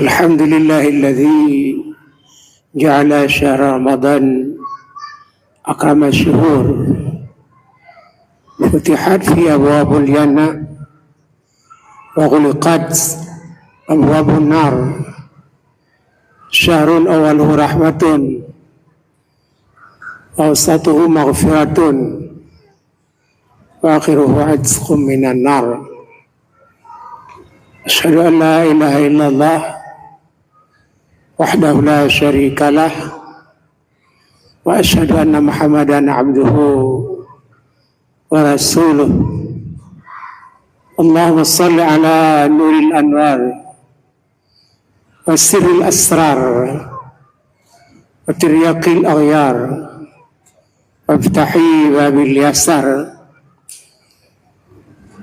الحمد لله الذي جعل شهر رمضان أكرم الشهور فتحت فيه أبواب الجنة وغلقت أبواب النار شهر أوله رحمة وأوسطه مغفرة وآخره عتق من النار أشهد أن لا إله إلا الله وحده لا شريك له وأشهد أن محمدا عبده ورسوله اللهم صل على نور الأنوار وسر الأسرار وترياق الأغيار وافتحي باب اليسار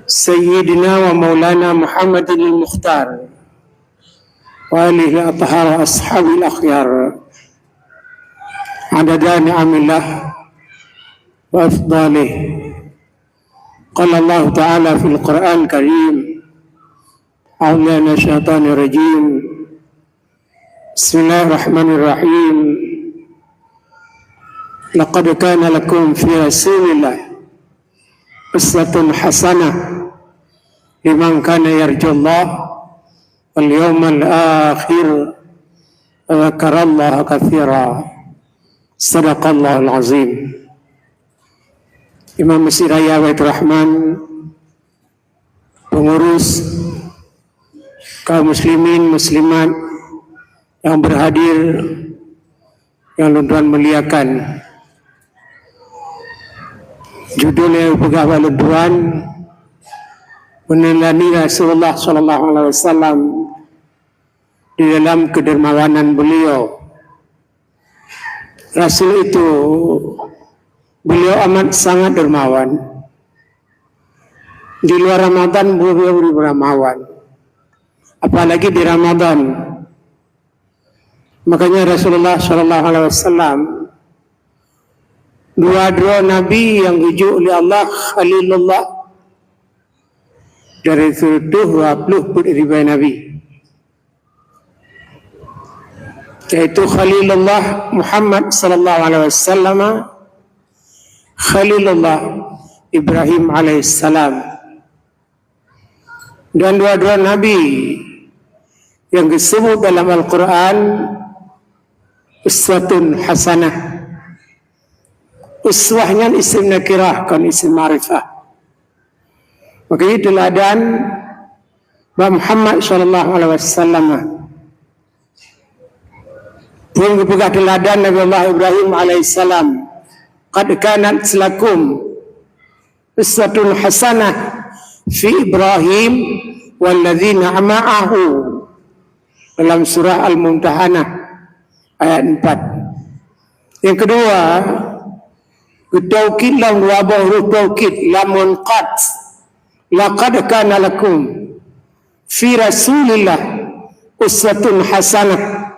سيدنا ومولانا محمد المختار وآله الأطهار وأصحاب الأخيار عدد نعم الله وأفضاله قال الله تعالى في القرآن الكريم أعوذ بالله من الشيطان الرجيم بسم الله الرحمن الرحيم لقد كان لكم في رسول الله أسوة حسنة لمن كان يرجو الله واليوم الآخر وذكر الله كثيرا صدق الله العظيم. Imam Masjid Raya Baitur Rahman, pengurus kaum muslimin muslimat yang berhadir, yang tuan muliakan, judulnya pegawai tuan menelani Rasulullah sallallahu alaihi wasallam di dalam kedermawanan beliau. Rasul itu beliau amat sangat dermawan. Di luar Ramadan beliau dermawan, apalagi di Ramadan. Makanya Rasulullah sallallahu alaihi wasallam dua nabi yang diuji oleh Allah Khalilullah dari 20 ribu nabi, yaitu Khalilullah Muhammad sallallahu alaihi wasallam, Khalilullah Ibrahim alaihissalam, dan dua nabi yang disebut dalam Al-Quran uswatun hasanah. Uswahnya isim nakirah, kan isim ma'rifah. Makanya teladan Muhammad sallallahu alaihi wasallam pun berpegang teladan Nabi Allah Ibrahim alaihissalam. Qad kanat lakum uswatun hasanah fi Ibrahim walladzina ma'ahu, dalam surah Al-Mumtahanah ayat 4. Yang kedua, taukid lam wa huruf taukid lamun qad, laqad kana lakum fi Rasulillah uswatun hasanah.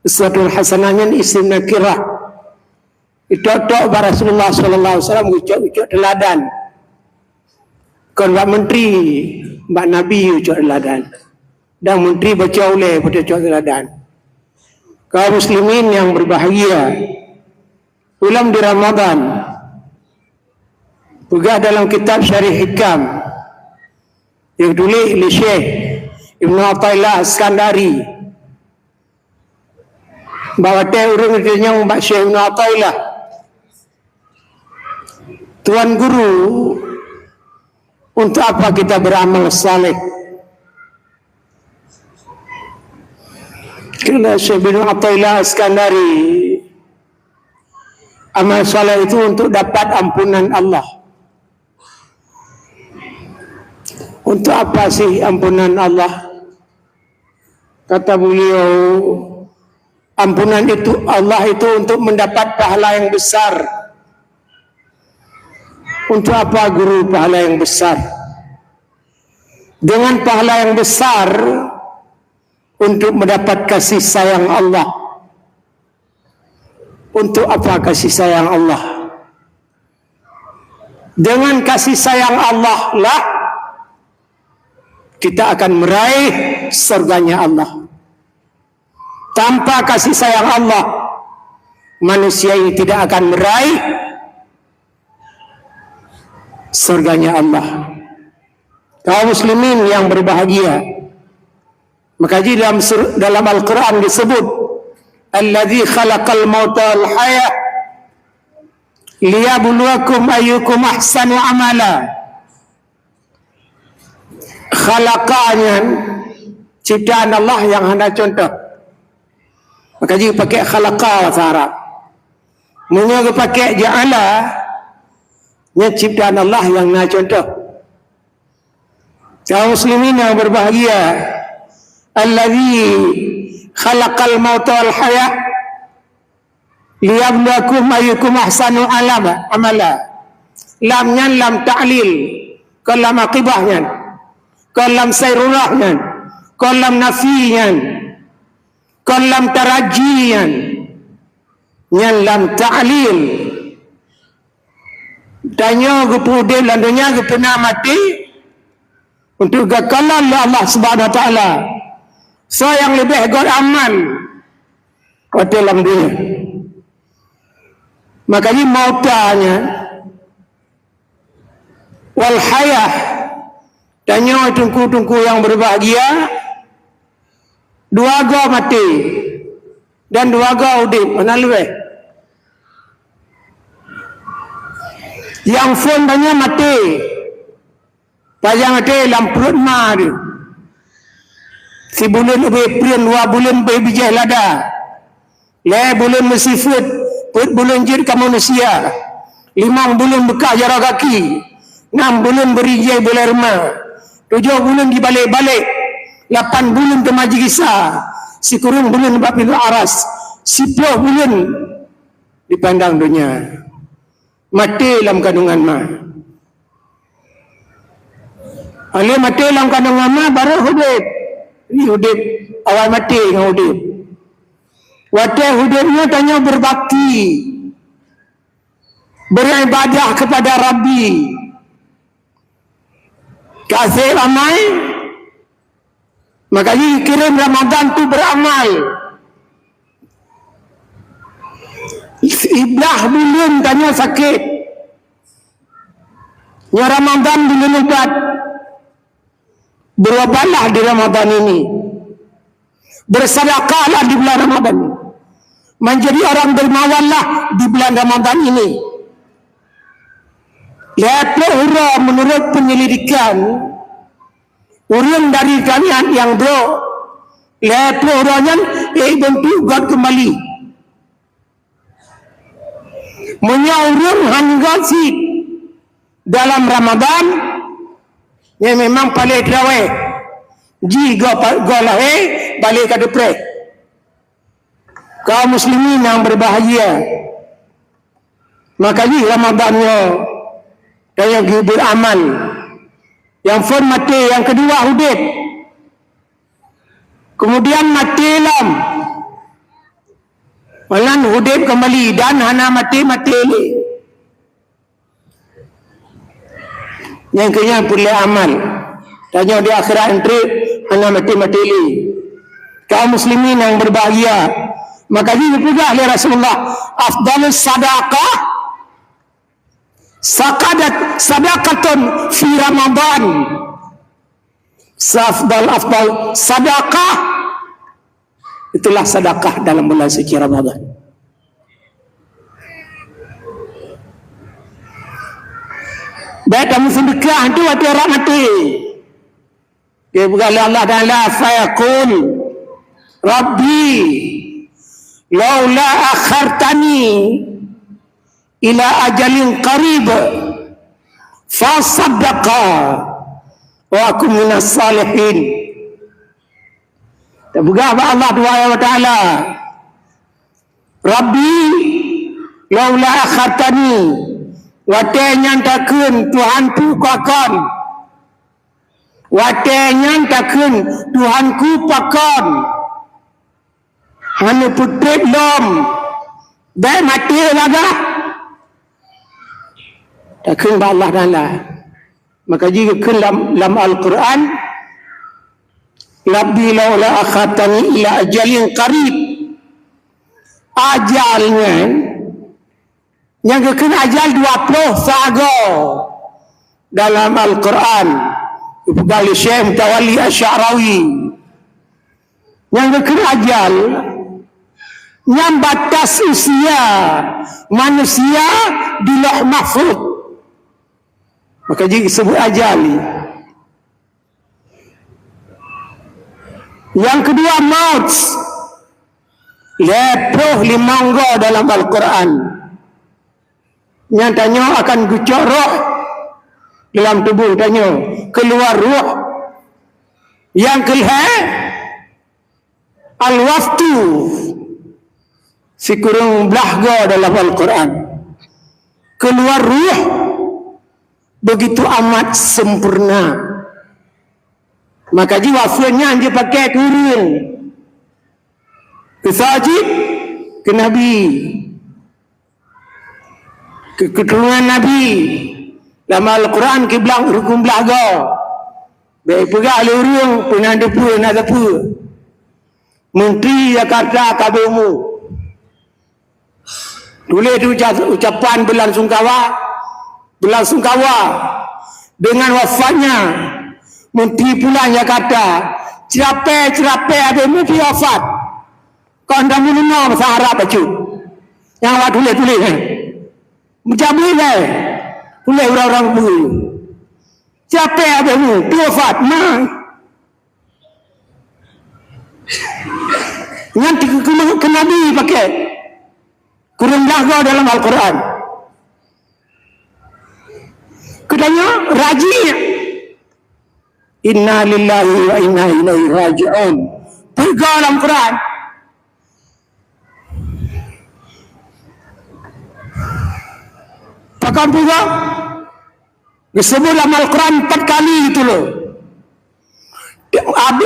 Uswatun hasanahnya isim nakirah. Itu Rasulullah sallallahu alaihi wasallam ucap teladan. Kan Mbak Menteri, Mbak Nabi ucap teladan. Dan Menteri baca oleh ucap teladan. Kaum muslimin yang berbahagia, ulam di Ramadan, juga dalam kitab Syarih Hikam yang ditulis oleh Syekh Ibnu Athaillah Iskandari, bahawa orang yang Mbak Syekh Ibnu Athaillah, Tuan Guru, untuk apa kita beramal saleh? Kala Syekh Ibnu Athaillah Iskandari, amal saleh itu untuk dapat ampunan Allah. Untuk apa sih ampunan Allah? Kata beliau, ampunan itu Allah itu untuk mendapat pahala yang besar. Untuk apa guru pahala yang besar? Dengan pahala yang besar untuk mendapat kasih sayang Allah. Untuk apa kasih sayang Allah? Dengan kasih sayang Allah lah kita akan meraih surganya Allah. Tanpa kasih sayang Allah, manusia ini tidak akan meraih surganya Allah. Kaum muslimin yang berbahagia, maka dalam Al-Quran disebut alladzi khalaqal mauta wal hayah liyabluwakum ayyukum ahsanu amala. Khalaqanya ciptaan Allah yang hendak contoh. Maka jika pakai khalaqa bahasa Arab, menyoga pakai ja'ala, nya ciptaan Allah yang hendak contoh. Kaum muslimin yang berbahagia, alladzi khalaqal mauta wal hayah liyabluwakum ayyukum ahsanu amala. Lamnya lam ta'lil, kalam aqibahnya, kalam sayrulahnya, kalam nafiyan, kalam tarajiyan, yang lam ta'lil. Tanya kepada landunya kepena mati untuk gakalan Allah Subhanahu Wa Taala. So yang lebih god aman pada dalam dunia. Makanya mautanya wal hayah, tanya tungku-tungku yang berbahagia, dua go mati dan dua go udip, mana lebih? Yang phone banyak mati, pajang mati lampu mati. Si bulan April, 2 bulan bijah lada, le bulan mesifut, put bulan jid ke manusia, 5 bulan bekas jarak kaki, 6 bulan berijai bulan remah, 7 bulan di balik-balik, 8 bulan ke majlisah, si kurung bulan babil aras, 10 bulan dipandang dunia. Mati dalam kandungan ma. Oleh mati dalam kandungan ma baru hidup. Ini hidup awal mati dengan hidup. Waktu hidupnya tanya berbakti, beribadah kepada Rabbi, kasih ramai. Makanya kirim Ramadan tu beramal. Iblah bulan tanya sakit, ya Ramadan bulan ubat. Berobatlah di Ramadan ini, bersedekahlah di bulan Ramadan, menjadi orang dermawanlah di bulan Ramadan ini. Lihatlah hura menurut penyelidikan orang dari kalian yang bro, lihatlah huranya bentuk God kembali. Menyaurun hanggasi dalam Ramadan yang memang paling terawih jika golahe balik ke depre. Kaum muslimin yang berbahagia, makanya Ramadannya yang beramal, yang mati, yang kedua hidup, kemudian mati lam, malan hidup kembali dan hana mati ini. Yang kenya boleh amal, tanya di akhirat entry hana mati ini. Kaum muslimin yang berbahagia, makanya juga oleh Rasulullah, afdalus sadaqah sadaqatun fi Ramadan. Afdal sadaqah itulah sedekah dalam bulan suci Ramadan. Baik kamu sedekah itu waktu orang mati. Dia berkata Allah Ta'ala fayaqul Rabbi laula akhartani ila ajalin qarib fasaddaqa wa akum minas salihin. Berkata Allah Ta'ala, Rabbi laula akhartani, watenya takun Tuhanku kakon, watenya takun Tuhanku pakon, hanya putih lom dan mati laga takun Allah Ta'ala. Maka jika dalam Al-Quran Rabbi laula akhatani ila ajalin qarib. Ajalnya yang kena ajal 20 saga dalam Al-Quran. Ibn Syekh Mutawalli Asy'arawi yang kena ajal yang batas usia manusia di Lauh Mahfuz, maka jadi disebut ajal. Yang kedua maut, lepoh limangga dalam Al-Quran. Yang tanya akan gucok roh dalam tubuh, tanya keluar roh. Yang kelima al-waftu, si kurung belahga dalam Al-Quran. Keluar roh begitu amat sempurna. Maka ji wafatnya dia pakai kurun ke sajid ke Nabi, ke keturunan Nabi dalam Al-Quran ke belang rukun belaga. Baik pegak lurung pun ada pun ada pun Menteri Jakarta kabimu tulis tu ucapan berlangsungkawa dengan wafatnya Menteri Pulang Jakarta. Cerapai ada Menteri wafat. Kau anda mengenal bahasa Arab baju yang awak tulis kan menjamil lah tulis orang-orang bulu. Cerapai ada Menteri wafat nanti ke Nabi pakai kurang belakang dalam Al-Quran. Katanya rajin, inna lillahi wa inna ilaihi raji'un. Pergi dalam Quran. Pakai juga disebut dalam Al-Quran 4 kali itu loh.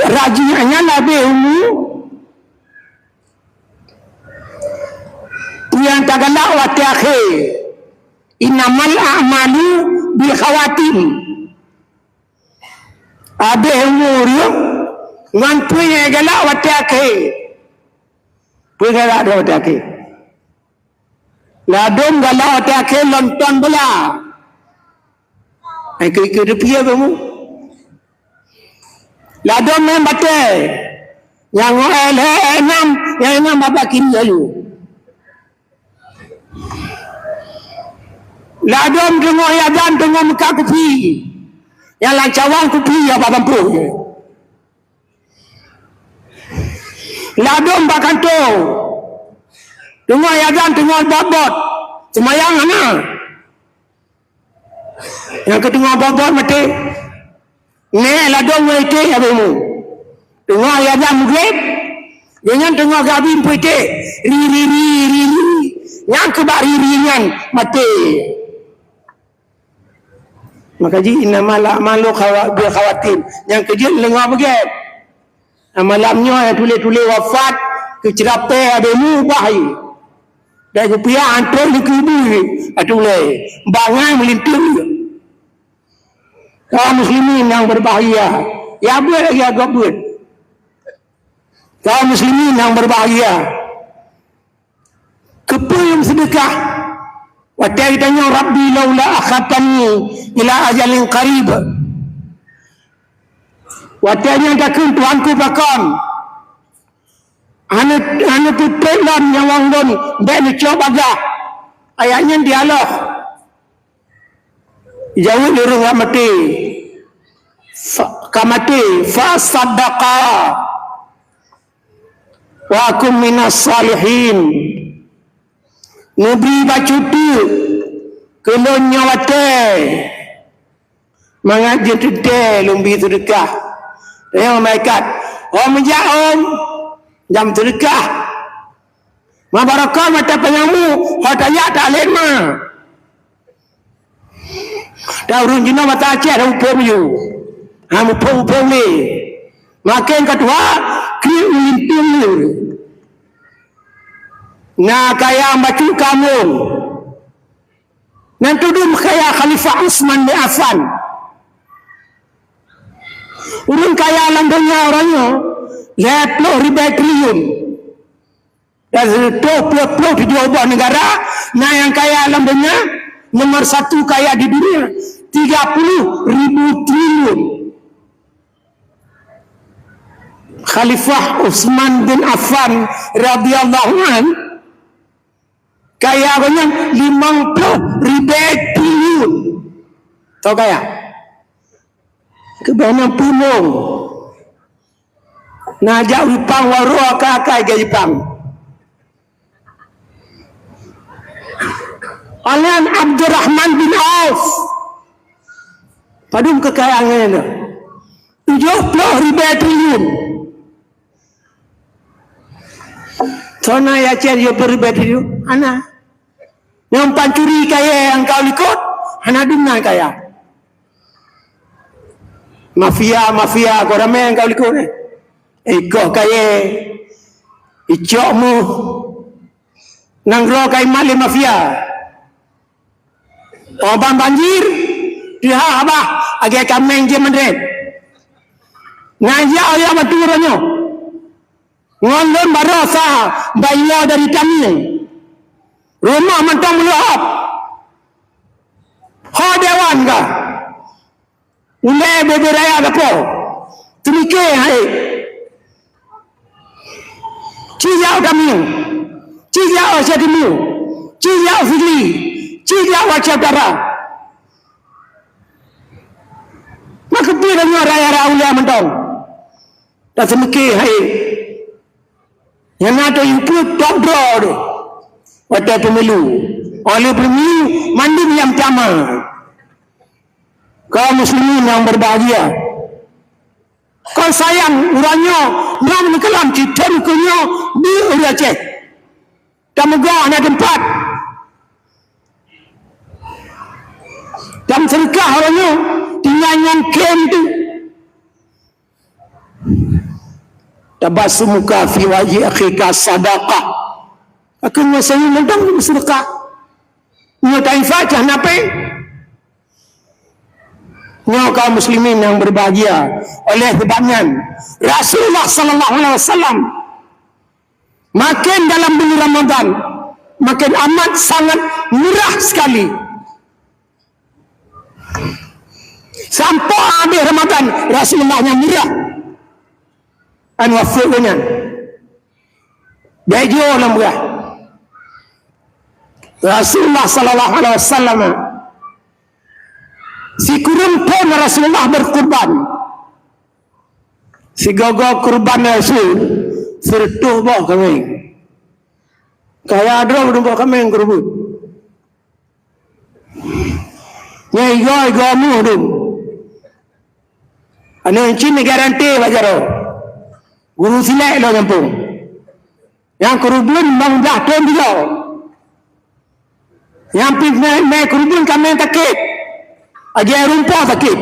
Rajinnya Nabi yang tagalak waktu akhir. Innamal a'malu bil khawatim. Habis umur dia ngantunya galak waktu akhir. Pergi galak dia waktu akhir. Ladum galak waktu akhir lonton bola. Kira-kira dia pergi apa mu? Ladum main batal. Yang enam bapak kiri lalu. Ladum tengok yadan tengok muka kupi. Yang lancawang kupi apa mampu. Ladum bahkan tu. Tengok yadan tengok bot-bot. Semayang mana? Yang ketengok bot-bot mati. Ni ladum mati abimu. Tengok yadan mugrib. Jangan tengok gabin putih. Ri. Yang kebak ri-ringan mati. Maka ji innamal a'malu bil khawatim. Yang kerja lengah begitu. Malamnya yang tulis-tulis wafat kecerapai ada bahaya. Dan supaya antar di kubu tulis bangai melintung. Kaum muslimin yang berbahaya. Ya buat lagi agak buat. Kaum muslimin yang berbahaya. Kepul sedekah. Waktu tanya Rabbi laula akhatani ila ajalin qarib. Waktu yang takun Tuhanku bakam. Anu tutulan yang wangun dan coba gah. Ayatnya dialog. Jauh dari rumah mati. Kamati fa saddaqa wa akum minas salihin. Nabi bacutu kelonya wate mengaji tudai lumbi sedekah yang malaikat menjauh jam sedekah mabarakah mata penyamu hotaya tak lema dah urun jina mata aceh dah upom you upom ni makin kedua kiri ulintim you. Nah kaya baca kamu nanti dum kaya Khalifah Utsman bin Affan Orang kaya alam dunia orangnya 20 triliun. Dan 20 dijual buat negara. Nah yang kaya alam dunia, nomor 1 kaya di dunia, 30.000 triliun. Khalifah Utsman bin Affan radhiyallahu an kaya banyak 50.000 triliun. Tahu kaya? Kebanyakan punung. Najak Jepang warua kakai ke Jepang. Alan Abdurrahman bin Auf. Padum kekayaannya 70.000 triliun. Sona ya cari berbeda anak. Yang pancuri kaya yang kau ikut, anak dunia kaya. Mafia kau ramai yang kau ikut. Kau kaya, icokmu, nanggro kaya mali mafia. Orang banjir, dia abah, agak kameng je mendret. Ngajak ayah maturanya. Ngolon barasa bayar dari kami. Rumah mentang meluap. Ha dewan ka. Ulai bebe raya apa? Tumike hai. Cijau kami. Cijau asadimu. Cijau fili. Cijau wacadara. Maka piranya raya ulai mentang. Dan tumike hai. Yang ada itu top draw tu. Pada pemilu. Oleh pemilu, mandi yang pertama. Kaum muslimin yang berbahagia. Kau sayang urangnya, orang menekalam kita rukunya di Aceh. Tamuga anak tempat. Dan serkah orangnya, tinggal yang kem tu. Tabassumuka fi wajhi akhika sadaqah. Akhirnya saya mentang bersedekah. Nyatain fajah nape? Nyawa kaum muslimin yang berbahagia oleh sebabnya Rasulullah sallallahu alaihi wasallam makin dalam bulan Ramadan makin amat sangat murah sekali. Sampai habis Ramadan Rasulullah yang murah. Wafiqnya baju orang murah. Rasulullah sallallahu alaihi wasallam si kurun pun Rasulullah berkurban. Si gogo kurban Rasul sertuh bawa kami. Kaya ada bawa kami yang kerbut. Nyai gomu tu. Ane cini garanti wajar. Guru silai lo nyampung. Yang kerubun bang jatuh dia. Yang pimpinan kerubun kami takut. Ajar rumpah takut.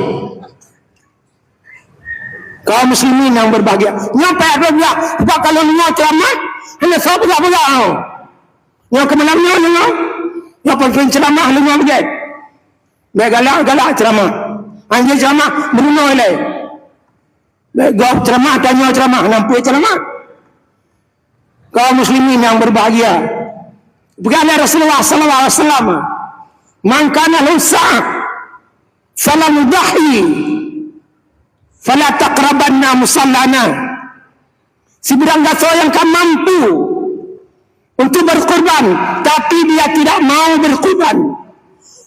Kaum muslimin yang berbahagia. Nyampai ada dia. Sebab kalau dengar ceramah, hanya sahabat belah. Yang kemenangnya dengar. Yang pemimpin ceramah dengar begitu. Galak ceramah. Anjir ceramah berunuh ilai. Gak ceramah, tanya ceramah, nampu ceramah. Kaum muslimin yang berbahagia. Begala Rasulullah sallallahu alaihi wasallam, "Man kana lahu sa'ah fala mudahi fala taqrabanna musallana." Si bidang gaso yang kan mampu untuk berkorban tapi dia tidak mau berkorban,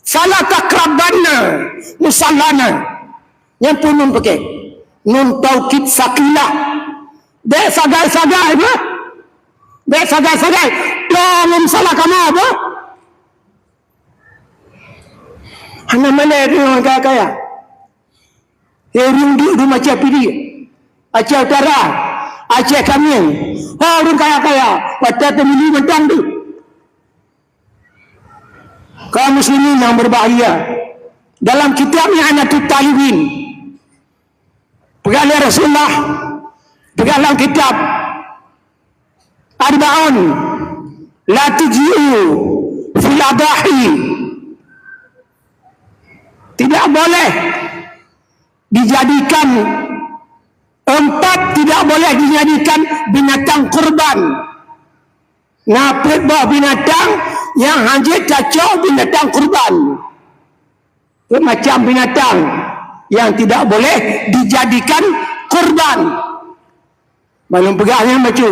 fala taqrabanna musallana. Yang pun pakai nun taukid sakilah. Dek sagai-sagai apa? Dek sagai-sagai. Tolong salah kamu apa? Anak mana yang kaya-kaya? Yang di rumah Aceh Pidi. Aceh Utara. Aceh Kamien. Orang kaya-kaya. Pada pemilu mentang tu. Kaum muslimin yang berbahagia. Dalam kitabnya Anatul Talibin. Pegalah Rasulullah, pegalah kitab Arba'un la tuji'u fil adahi. Tidak boleh dijadikan boleh dijadikan binatang kurban. Napit bawa binatang yang hanya cacok binatang kurban. Itu macam binatang yang tidak boleh dijadikan kurban. Belum pegangnya macam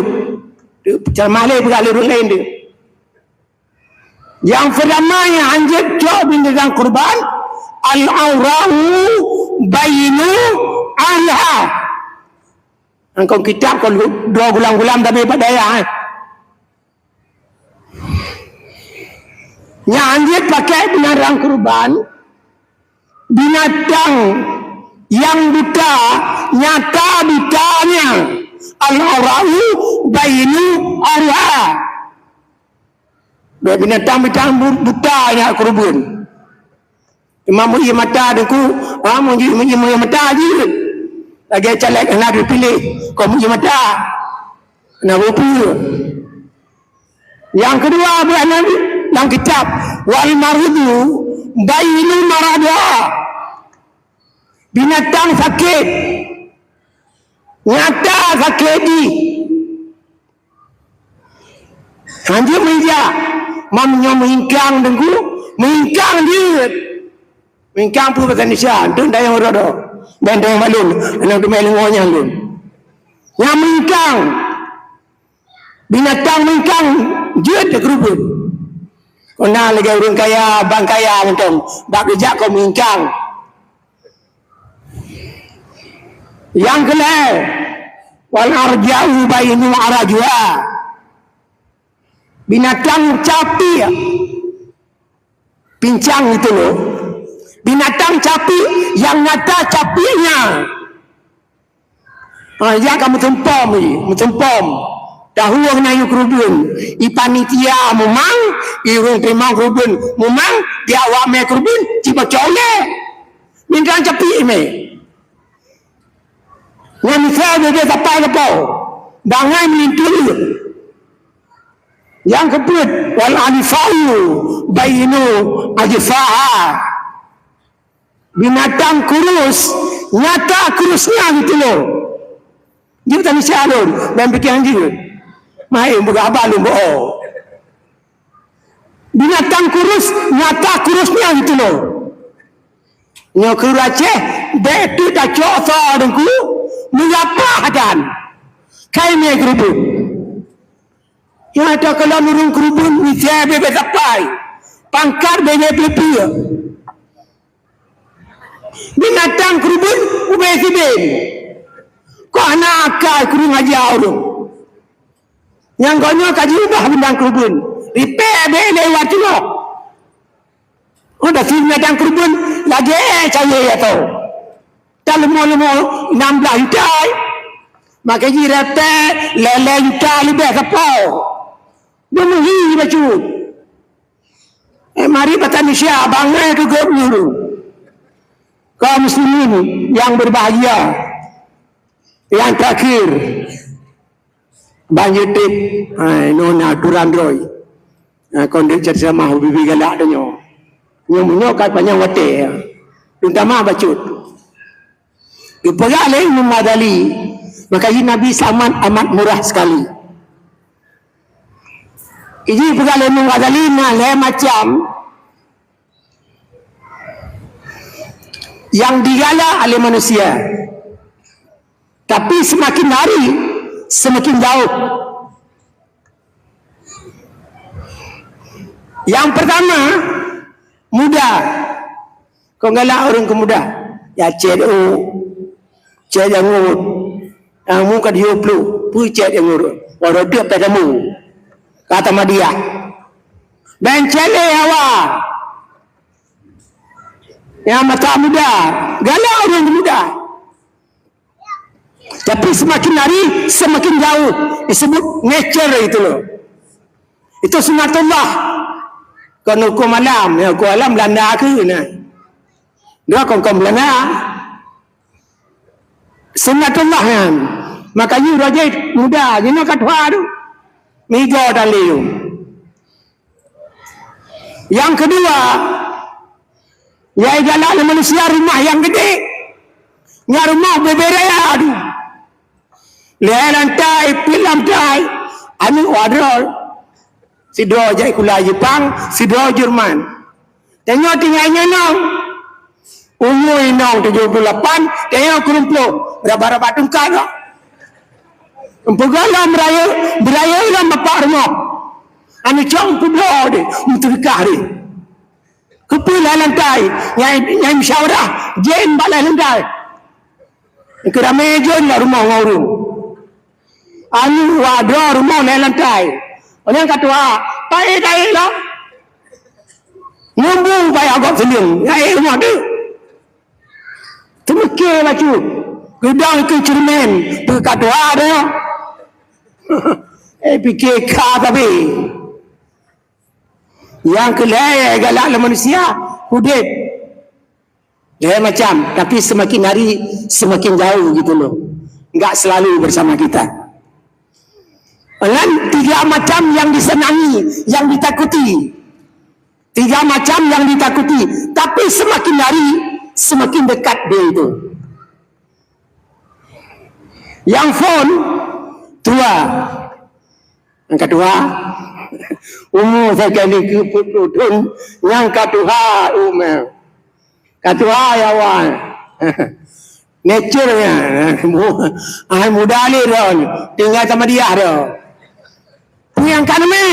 cermalai pegang lurus lain dia. Yang pertama yang hanya cacok binatang kurban, al-aurahu bainu alha. Engkau kitab kau dua gulam-gulam tapi pada ayah. Yang anjir pakai binatang kurban, binatang yang buta, nyata butanya, al-aurahu bainu alha. Dua binatang buta yang kurban. Imam Mu'iyah mata adaku, Mu'iyah mata je. Lagi caleg nak dipilih, kau Mu'iyah mata. Nak berpilih. Yang kedua, dalam kitab, wal marudu bainu marada. Binatang sakit. Nyata sakit di. Hanya meja. Mamnya mengingkang dengku, mengingkang dia. Mengingkang pun bahasa Indonesia. Itu dah yang berada. Dan dah yang malun. Dan dah yang malun. Yang mengingkang. Binatang mengingkang. Dia ada kerubun. Kau nak lagi orang kaya, bang kaya macam. Bak kejap kau mengingkang. Yang kelai. Wal arja'u bainu arajua. Binatang capi. Pincang itu loh. Binatang capi yang nyata capinya. Ya kamu tempom ni, tempom. Dahulu kena yu kerubun. Ipanitia memang, irung terima kerubun memang, dia awak me kerubun, cipa colek. Binatang capi me. Yang misal dia tapai lepau. Bangai melintur. Yang kedua, wal anifau bainu ajfaha. Binatang kurus, nyata kurusnya gitu loh. Dia tak bisa alun dan pikiran dia. Mai buka abang lu boh. Binatang kurus, nyata kurusnya gitu loh. Nyokru Aceh, betul tak cocok dengku, mengapa dan kami kerubun. Yang ada kalau nurung kerubun, misalnya bebek tapai, pangkar banyak lebih. Binatang kerubun ubay sibin. Kau anak akal kerubun aja orang. Yang kau nak kaji ubah binatang kerubun. Repair lewat tu lah. Oh dah film binatang kerubun lagi cahaya ya tau. Tak lemah-lemah 16 juta. Maka ji repair lele juta lebih kapau. Dia menghi baju. Mari Batan Malaysia bangai ke gubernur. Kaum muslimin yang berbahagia, yang terakhir banyak tip nona durandroi kondisi sama bibi galak denyo nyo kat banyak wate terutama bacut ipaga lain memadali maka Nabi Salman amat murah sekali ini ipaga lain memadali nah macam yang digalak oleh manusia. Tapi semakin hari semakin jauh. Yang pertama muda. Kau galak orang ke muda. Ya CDU. Cek yang ngurut. Yang muka dia perlu. Pui cek yang ngurut. Walau dia padamu. Kata Madia. Dan cele awak. Yang mata muda, galak orang muda. Tapi semakin hari semakin jauh. Disebut nature itu loh. Itu sunatullah. Kalau hukum alam, hukum alam Belanda ke nah. Dia hukum Belanda. Sunatullah kan. Makanya raja muda, jenak katwa tu. Migo dan liu. Yang kedua, ya galak manusia rumah yang gede. Nya rumah beberaya aduh. lantai pilam tai ami wadrol sido jai kula Jepang sido Jerman tengok tinggalnya nong umur nong 78 tengok kumpul berapa tungkar no empegala beraya lah bapak rumah ami cong pulau de untuk kari kepula lantai yang musyawarah jen balai lantai kira mejon lah rumah ngurung anu wadah rumah naik lantai. Orang kata, tai lah. Ngomong bayar agak seling. Ya, rumah tu. Temukir lah tu. Gedang ke cermin. Kata, ada. Fikir kah tapi. Yang kelai galak manusia. Hudib. Dia macam. Tapi semakin hari, semakin jauh gitu loh. Enggak selalu bersama kita. Dengan 3 macam yang disenangi, yang ditakuti. 3 macam yang ditakuti. Tapi semakin hari, semakin dekat dia itu. Yang phone, tua. Yang kedua, umur sekali keputun. Yang kedua, umur. Kedua, ya wan. Nature-nya. Muda ni dah. Tinggal sama dia dah. Yang kedua,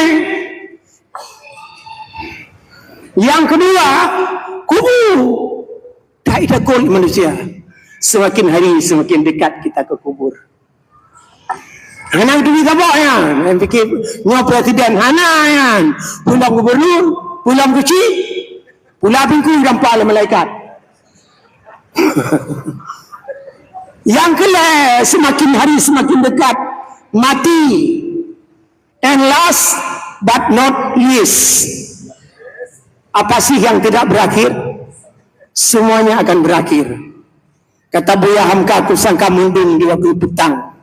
yang kedua, kubur. Tak takut manusia. Semakin hari semakin dekat kita ke kubur. Anak tu kita bawa ya, yang fikir nyo presiden hana ya, pulang gubernur, pulang kecil, pulang bingku dampak oleh malaikat. Yang kelima, semakin hari semakin dekat mati. And last but not least, apa sih yang tidak berakhir? Semuanya akan berakhir. Kata Buya Hamka, aku sangka mendung di waktu petang,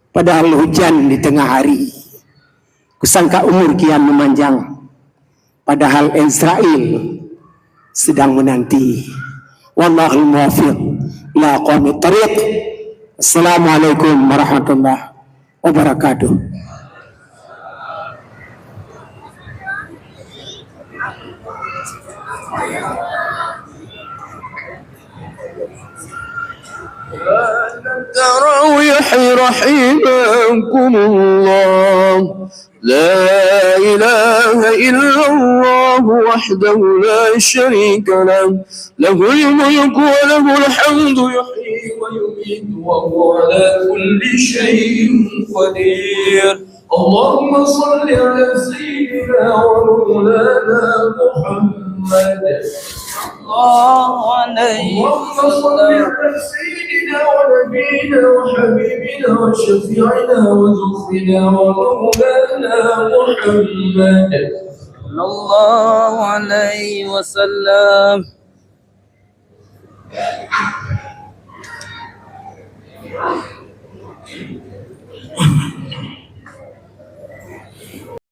padahal hujan di tengah hari. Kusangka umur kian memanjang, padahal Israel sedang menanti. Wallahul muwaffiq ila aqwamit thariq. Assalamualaikum warahmatullahi wabarakatuh. التراويح رحمكم الله لا إله إلا الله وحده لا شريك له له الملك وله الحمد يحيي ويميت وهو على كل شيء قدير اللهم صل على سيدنا ومولانا محمد الله عليه وسلم سيدنا ونبينا وحبيبنا وشفيعنا وذخرنا ومولانا محمد صلى الله عليه وسلم